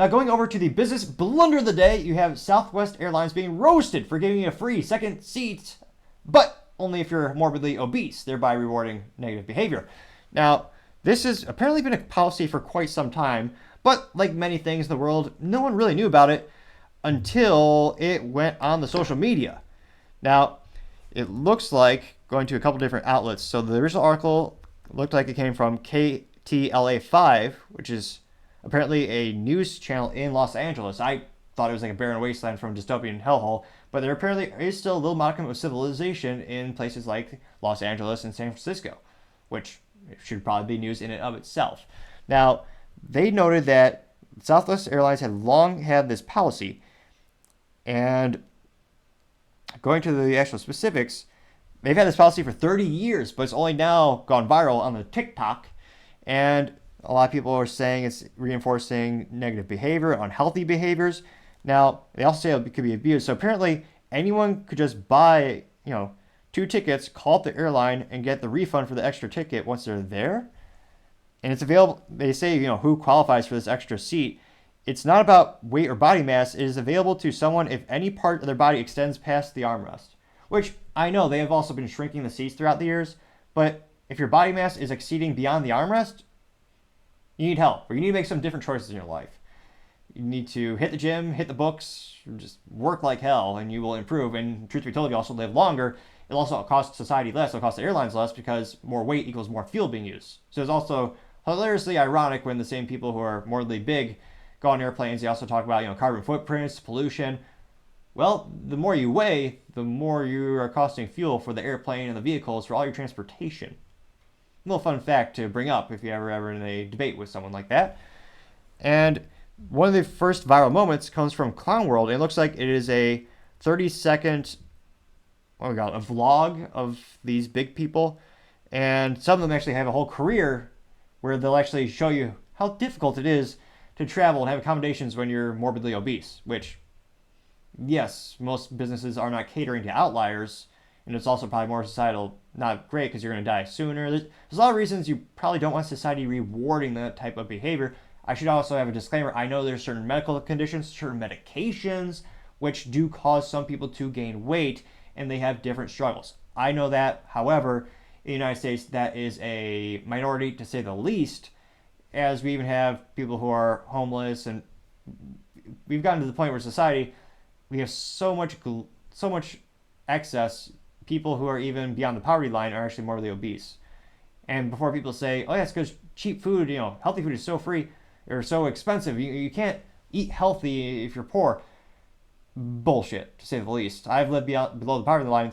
Now, going over to the business blunder of the day, you have Southwest Airlines being roasted for giving you a free second seat, but only if you're morbidly obese, thereby rewarding negative behavior. Now, this has apparently been a policy for quite some time, but like many things in the world, no one really knew about it until it went on the social media. Now, it looks like, going to a couple different outlets, so the original article looked like it came from KTLA5, which is apparently a news channel in Los Angeles. I thought it was like a barren wasteland from dystopian hellhole, but there apparently is still a little modicum of civilization in places like Los Angeles and San Francisco, which should probably be news in and of itself. Now, they noted that Southwest Airlines had long had this policy, and going to the actual specifics, they've had this policy for 30 years, but it's only now gone viral on the TikTok, and a lot of people are saying it's reinforcing negative behavior, unhealthy behaviors. Now, they also say it could be abused. So apparently, anyone could just buy, 2 tickets, call up the airline, and get the refund for the extra ticket once they're there. And it's available. They say, who qualifies for this extra seat. It's not about weight or body mass. It is available to someone if any part of their body extends past the armrest. Which, I know they have also been shrinking the seats throughout the years. But if your body mass is exceeding beyond the armrest, you need help, or you need to make some different choices in your life. You need to hit the gym, hit the books, just work like hell, and you will improve. And truth be told, you also live longer. It'll also cost society less. It'll cost the airlines less because more weight equals more fuel being used. So it's also hilariously ironic when the same people who are morbidly big go on airplanes. They also talk about carbon footprints, pollution. Well, the more you weigh, the more you are costing fuel for the airplane and the vehicles for all your transportation. A little fun fact to bring up if you ever in a debate with someone like that. And one of the first viral moments comes from Clown World. It looks like it is a 30-second, a vlog of these big people. And some of them actually have a whole career where they'll actually show you how difficult it is to travel and have accommodations when you're morbidly obese, which, yes, most businesses are not catering to outliers. And it's also probably more societal, not great because you're going to die sooner. There's a lot of reasons you probably don't want society rewarding that type of behavior. I should also have a disclaimer. I know there's certain medical conditions, certain medications, which do cause some people to gain weight, and they have different struggles. I know that. However, in the United States, that is a minority, to say the least, as we even have people who are homeless, and we've gotten to the point where society, we have so much excess. People who are even beyond the poverty line are actually morbidly obese. And before people say, oh yeah, it's because cheap food, healthy food is so free or so expensive, you can't eat healthy if you're poor. Bullshit, to say the least. I've lived below the poverty line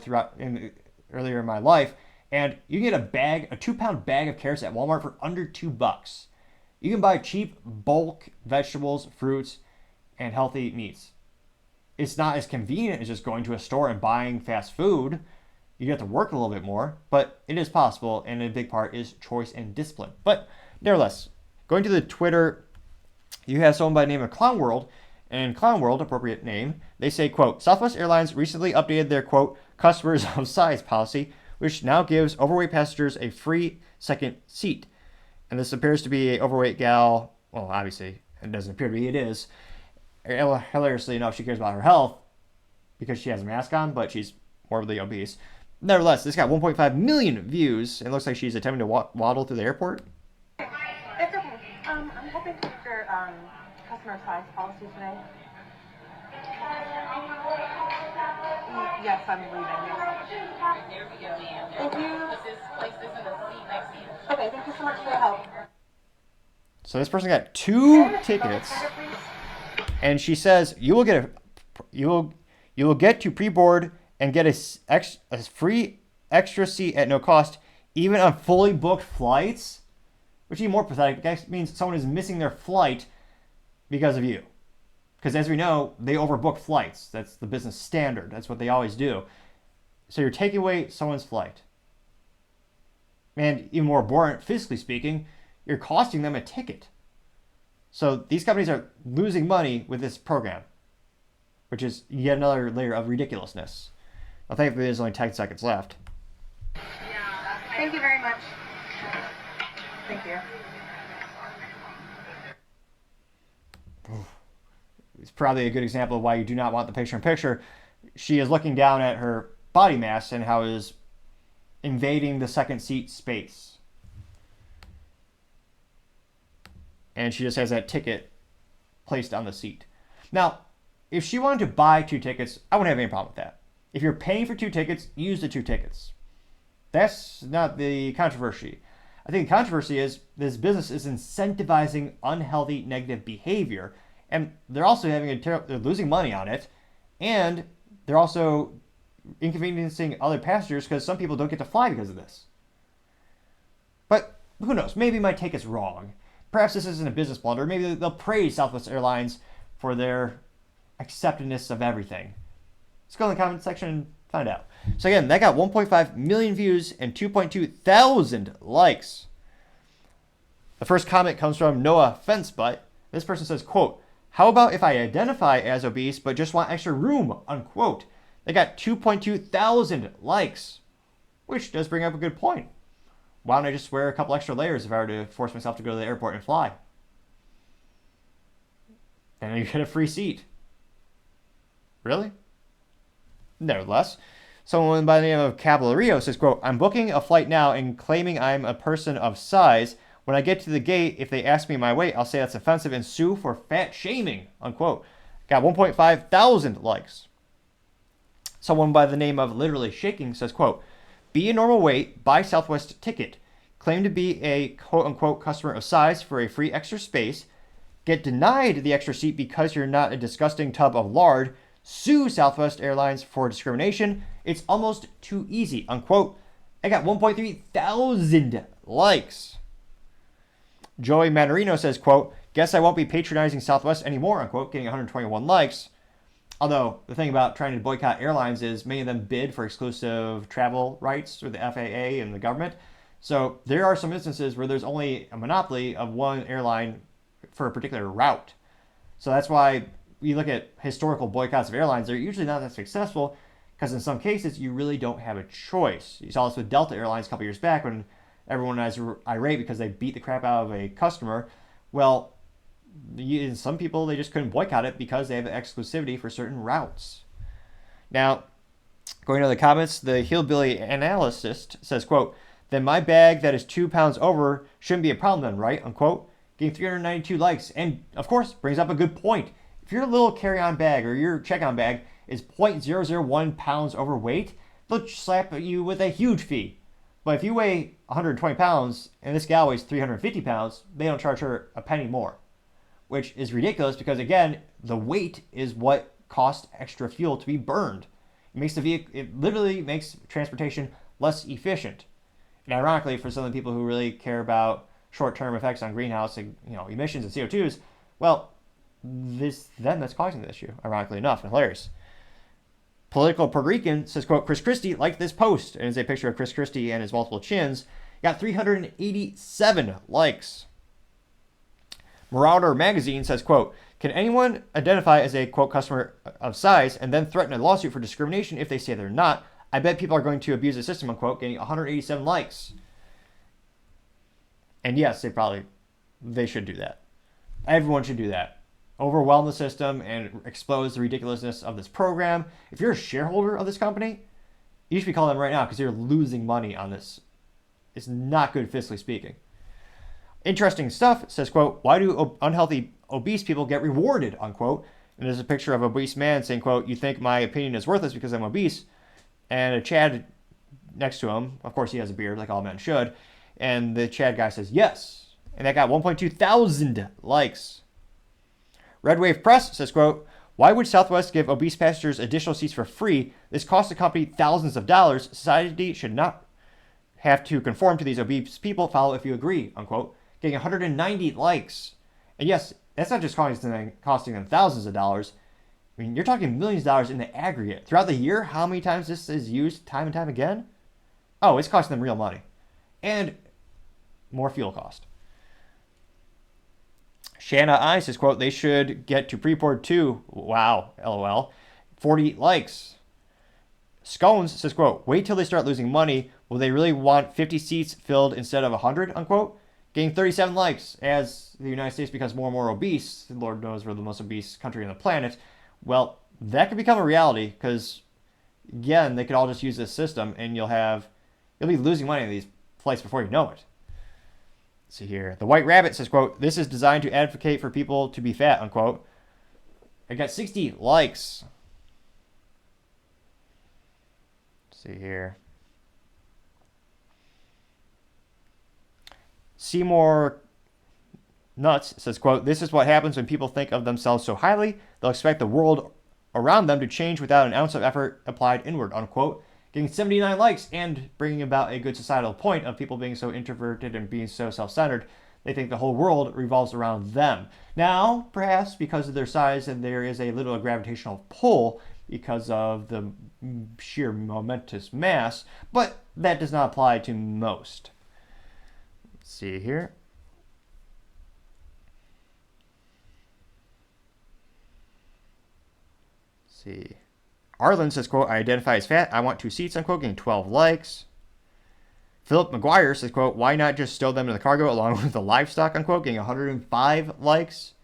earlier in my life, and you can get a 2-pound bag of carrots at Walmart for under $2. You can buy cheap bulk vegetables, fruits, and healthy meats. It's not as convenient as just going to a store and buying fast food. You have to work a little bit more, but it is possible, and a big part is choice and discipline. But nevertheless, going to the Twitter, you have someone by the name of Clown World, and Clown World, appropriate name, they say, quote, Southwest Airlines recently updated their, quote, customers of size policy, which now gives overweight passengers a free second seat. And this appears to be an overweight gal. Well, obviously, it doesn't appear to be. It is. Hilariously enough, she cares about her health because she has a mask on, but she's morbidly obese. Nevertheless, this got 1.5 million views. It looks like she's attempting to waddle through the airport. It's okay. I'm hoping to get your customer size policy today. Yes, I'm leaving. Yes. Thank you. Okay, thank you so much for your help. So this person got 2 tickets, and she says you will get to pre-board and get a free extra seat at no cost, even on fully booked flights. Which is even more pathetic. That means someone is missing their flight because of you. Because as we know, they overbook flights. That's the business standard. That's what they always do. So you're taking away someone's flight. And even more abhorrent, physically speaking, you're costing them a ticket. So these companies are losing money with this program, which is yet another layer of ridiculousness. Well, thankfully, there's only 10 seconds left. Thank you very much. Thank you. It's probably a good example of why you do not want the picture-in-picture. She is looking down at her body mass and how it is invading the second seat space. And she just has that ticket placed on the seat. Now, if she wanted to buy 2 tickets, I wouldn't have any problem with that. If you're paying for 2 tickets, use the 2 tickets. That's not the controversy. I think the controversy is this business is incentivizing unhealthy negative behavior, and they're also they're losing money on it, and they're also inconveniencing other passengers because some people don't get to fly because of this. But who knows? Maybe my take is wrong. Perhaps this isn't a business blunder. Maybe they'll praise Southwest Airlines for their acceptedness of everything. Let's go in the comment section and find out. So again, that got 1.5 million views and 2.2 thousand likes. The first comment comes from Noah Fencebutt. This person says, quote, "How about if I identify as obese but just want extra room," unquote. They got 2.2 thousand likes, which does bring up a good point. Why don't I just wear a couple extra layers if I were to force myself to go to the airport and fly? And then you get a free seat. Really? Nevertheless, someone by the name of Caballero says, quote, "I'm booking a flight now and claiming I'm a person of size. When I get to the gate, if they ask me my weight, I'll say that's offensive and sue for fat shaming," unquote. Got 1.5 thousand likes. Someone by the name of Literally Shaking says, quote, "Be a normal weight, buy Southwest ticket. Claim to be a quote-unquote customer of size for a free extra space. Get denied the extra seat because you're not a disgusting tub of lard. Sue Southwest Airlines for discrimination. It's almost too easy," unquote. I got 1.3 thousand likes. Joey Manarino says, quote, "Guess I won't be patronizing Southwest anymore," unquote, getting 121 likes. Although the thing about trying to boycott airlines is many of them bid for exclusive travel rights through the FAA and the government. So there are some instances where there's only a monopoly of one airline for a particular route. So that's why you look at historical boycotts of airlines, they're usually not that successful because in some cases you really don't have a choice. You saw this with Delta Airlines a couple years back when everyone was irate because they beat the crap out of a customer. Well, some people, they just couldn't boycott it because they have exclusivity for certain routes. Now, going to the comments, the Hillbilly Analyst says, quote, "Then my bag that is 2 pounds over shouldn't be a problem then, right?" unquote. Getting 392 likes, and of course, brings up a good point. If your little carry-on bag or your check-on bag is 0.001 pounds overweight, they'll slap you with a huge fee. But if you weigh 120 pounds and this gal weighs 350 pounds, they don't charge her a penny more, which is ridiculous because, again, the weight is what costs extra fuel to be burned. It literally makes transportation less efficient. And ironically, for some of the people who really care about short-term effects on greenhouse emissions and CO2s, well, that's causing the issue, ironically enough, and hilarious. Political Puerto Rican says, quote, "Chris Christie liked this post," and it's a picture of Chris Christie and his multiple chins. Got 387 likes. Marauder Magazine says, quote, "Can anyone identify as a, quote, customer of size and then threaten a lawsuit for discrimination if they say they're not? I bet people are going to abuse the system," unquote, getting 187 likes. And yes, they should do that. Everyone should do that. Overwhelm the system and expose the ridiculousness of this program. If you're a shareholder of this company, you should be calling them right now because you're losing money on this. It's not good fiscally speaking. Interesting stuff says, quote, "Why do unhealthy obese people get rewarded," unquote. And there's a picture of an obese man saying, quote, "You think my opinion is worthless because I'm obese?" And a Chad next to him, of course he has a beard like all men should, and the Chad guy says yes. And that got 1.2 thousand likes. Red Wave Press says, quote, "Why would Southwest give obese passengers additional seats for free? This costs the company thousands of dollars. Society should not have to conform to these obese people. Follow if you agree," unquote. Getting 190 likes. And yes, that's not just costing them thousands of dollars. I mean, you're talking millions of dollars in the aggregate. Throughout the year, how many times this is used time and time again? Oh, it's costing them real money. And more fuel cost. Shanna I says, quote, "They should get to Freeport too." Wow, LOL. 40 likes. Scones says, quote, "Wait till they start losing money. Will they really want 50 seats filled instead of 100, unquote? getting 37 likes. As the United States becomes more and more obese, Lord knows we're the most obese country on the planet, well, that could become a reality because, again, they could all just use this system and you'll be losing money in these flights before you know it. Let's see here. The White Rabbit says, quote, "This is designed to advocate for people to be fat," unquote. I got 60 likes. Let's see here. Seymour Nuts says, quote, "This is what happens when people think of themselves so highly. They'll expect the world around them to change without an ounce of effort applied inward," unquote. Getting 79 likes and bringing about a good societal point of people being so introverted and being so self-centered. They think the whole world revolves around them. Now, perhaps because of their size, and there is a little gravitational pull because of the sheer momentous mass, but that does not apply to most. Let's see here. Let's see. Arlen says, quote, "I identify as fat. I want 2 seats," unquote, getting 12 likes. Philip McGuire says, quote, "Why not just stow them in the cargo along with the livestock," unquote, getting 105 likes.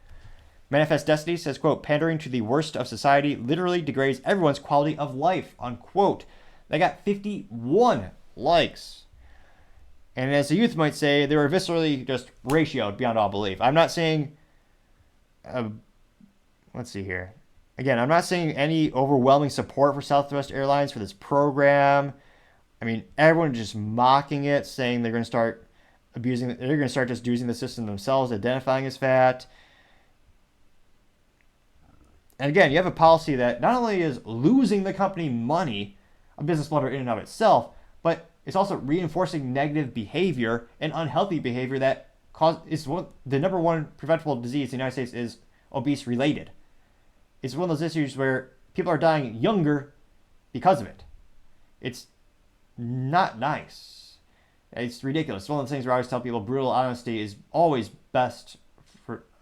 Manifest Destiny says, quote, "Pandering to the worst of society literally degrades everyone's quality of life," unquote. They got 51 likes. And as the youth might say, they were viscerally just ratioed beyond all belief. I'm not saying, let's see here. Again, I'm not saying any overwhelming support for Southwest Airlines for this program. I mean, everyone just mocking it, saying they're going to start abusing it. They're going to start just using the system themselves, identifying as fat. And again, you have a policy that not only is losing the company money, a business blunder in and of itself, but it's also reinforcing negative behavior and unhealthy behavior that the number one preventable disease in the United States is obese related. It's one of those issues where people are dying younger because of it. It's not nice. It's ridiculous. It's one of those things where I always tell people brutal honesty is always best.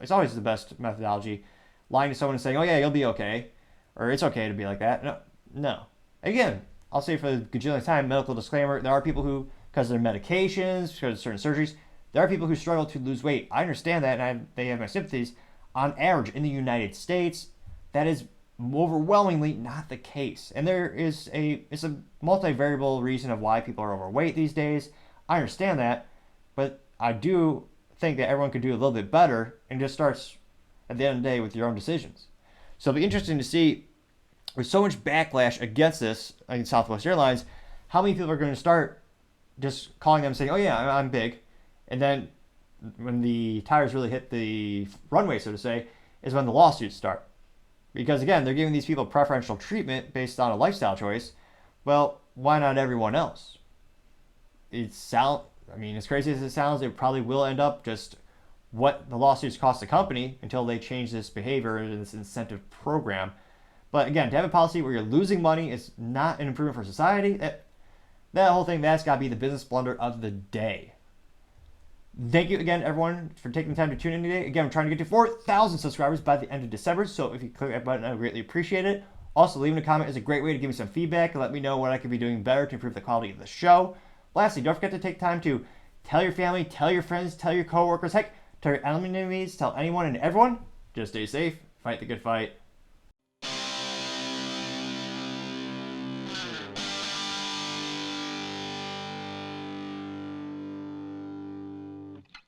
It's always the best methodology. Lying to someone and saying, "Oh yeah, you'll be okay," or "It's okay to be like that." No. Again, I'll say for the gajillionth time, medical disclaimer: there are people who, because of their medications, because of certain surgeries, there are people who struggle to lose weight. I understand that, and they have my sympathies. On average, in the United States, that is overwhelmingly not the case. And it's a multivariable reason of why people are overweight these days. I understand that, but I do think that everyone could do a little bit better, and just starts at the end of the day with your own decisions. So it'll be interesting to see, with so much backlash against this in Southwest Airlines, how many people are going to start just calling them saying, "Oh yeah, I'm big," and then when the tires really hit the runway, so to say, is when the lawsuits start. Because again, they're giving these people preferential treatment based on a lifestyle choice. Well, why not everyone else? As crazy as it sounds, it probably will end up just what the lawsuits cost the company until they change this behavior and this incentive program. But again, to have a policy where you're losing money is not an improvement for society. That whole thing, that's got to be the business blunder of the day. Thank you again, everyone, for taking the time to tune in today. Again, I'm trying to get to 4,000 subscribers by the end of December, so if you click that button, I would greatly appreciate it. Also, leaving a comment is a great way to give me some feedback and let me know what I could be doing better to improve the quality of the show. Lastly, don't forget to take time to tell your family, tell your friends, tell your coworkers, heck, tell your enemies, tell anyone and everyone. Just stay safe, fight the good fight.